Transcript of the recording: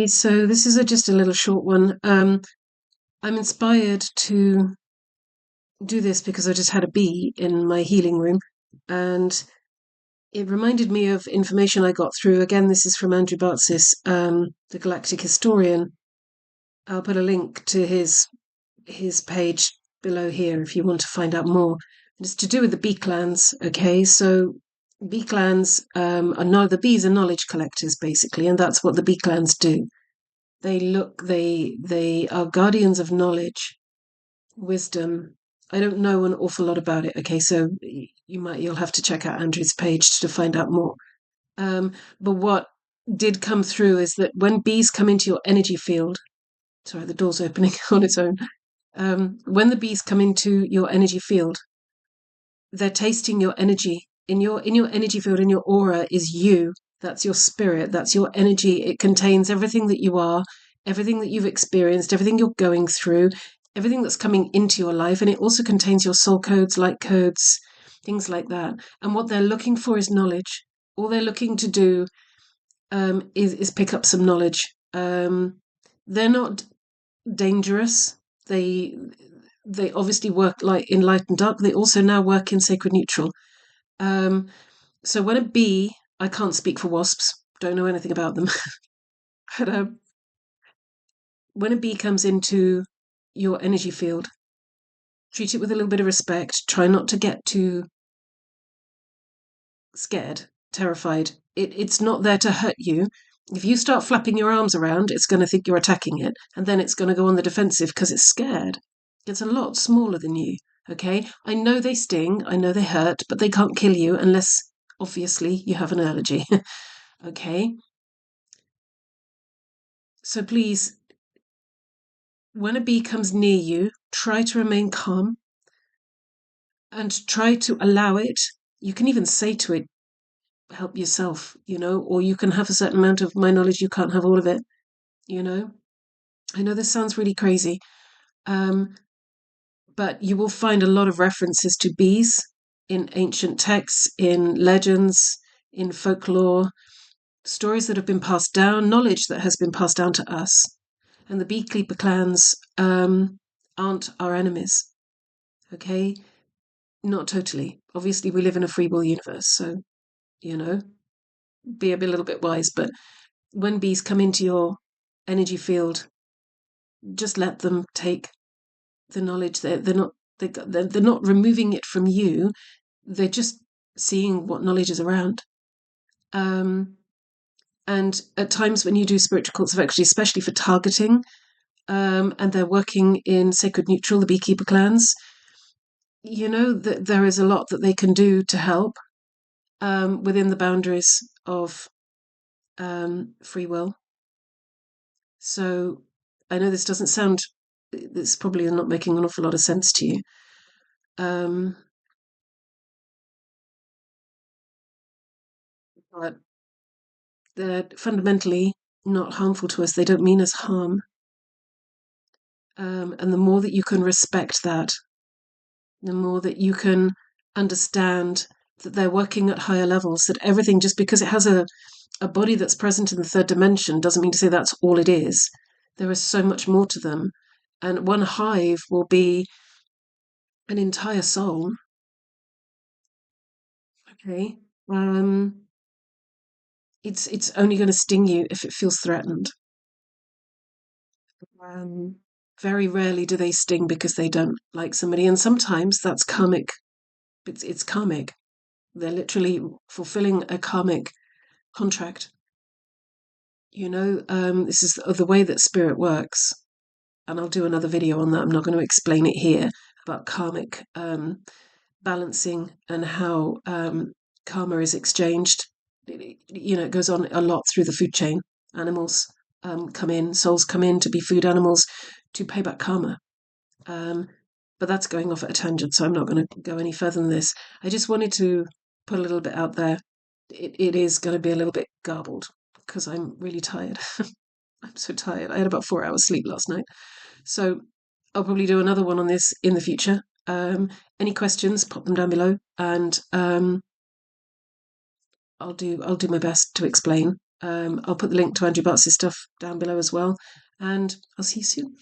So this is just a little short one. I'm inspired to do this because I just had a bee in my healing room, and it reminded me of information I got through. Again, this is from Andrew Bartzis, the Galactic historian. I'll put a link to his page below here if you want to find out more. It's to do with the bee clans. Okay, so bee clans are no the bees are knowledge collectors basically, and that's what the bee clans do. They are guardians of knowledge, wisdom. I don't know an awful lot about it. Okay, so you'll have to check out Andrew's page to find out more. But what did come through is that when bees come into your energy field, sorry, the door's opening on its own. When the bees come into your energy field, they're tasting your energy. In your energy field, in your aura is you. That's your spirit. That's your energy. It contains everything that you are, everything that you've experienced, everything you're going through, everything that's coming into your life, and it also contains your soul codes, light codes, things like that. And what they're looking for is knowledge. All they're looking to do is pick up some knowledge. They're not dangerous. They they obviously work like in light and dark. They also now work in sacred neutral. Um, so when a bee, I can't speak for wasps, don't know anything about them, but when a bee comes into your energy field, treat it with a little bit of respect. Try not to get too scared, terrified. It's not there to hurt you. If you start flapping your arms around, it's going to think you're attacking it, and then it's going to go on the defensive because it's scared. It's a lot smaller than you, okay? I know they sting, I know they hurt, but they can't kill you unless, obviously, you have an allergy, okay? So please, when a bee comes near you, try to remain calm and try to allow it. You can even say to it, help yourself, or you can have a certain amount of my knowledge, you can't have all of it, you know. I know this sounds really crazy, um, but you will find a lot of references to bees in ancient texts, in legends, in folklore, stories that have been passed down, knowledge that has been passed down to us. And the beekeeper clans aren't our enemies, okay? Not totally. Obviously, we live in a free will universe, so, you know, be a little bit wise. But when bees come into your energy field, just let them take the knowledge. They're not removing it from you. They're just seeing what knowledge is around. Um, and at times when you do spiritual courts of actually, especially for targeting, and they're working in sacred neutral, the beekeeper clans, you know that there is a lot that they can do to help within the boundaries of free will. So I know this doesn't sound, this probably not making an awful lot of sense to you. Um, but they're fundamentally not harmful to us. They don't mean us harm. And the more that you can respect that, the more that you can understand that they're working at higher levels, that everything, just because it has a body that's present in the third dimension, doesn't mean to say that's all it is. There is so much more to them. And one hive will be an entire soul. Okay. Um, it's only going to sting you if it feels threatened. Um, Very rarely do they sting because they don't like somebody, and sometimes that's karmic. It's karmic. They're literally fulfilling a karmic contract. This is the way that spirit works, and I'll do another video on that. I'm not going to explain it here about karmic balancing and how karma is exchanged. It goes on a lot through the food chain. Animals come in, souls come in to be food animals to pay back karma. But that's going off at a tangent, so I'm not going to go any further than this. I just wanted to put a little bit out there. It is going to be a little bit garbled because I'm really tired. I'm so tired. I had about 4 hours sleep last night. So I'll probably do another one on this in the future. Any questions, pop them down below, and I'll do my best to explain. I'll put the link to Andrew Bartzis stuff down below as well. And I'll see you soon.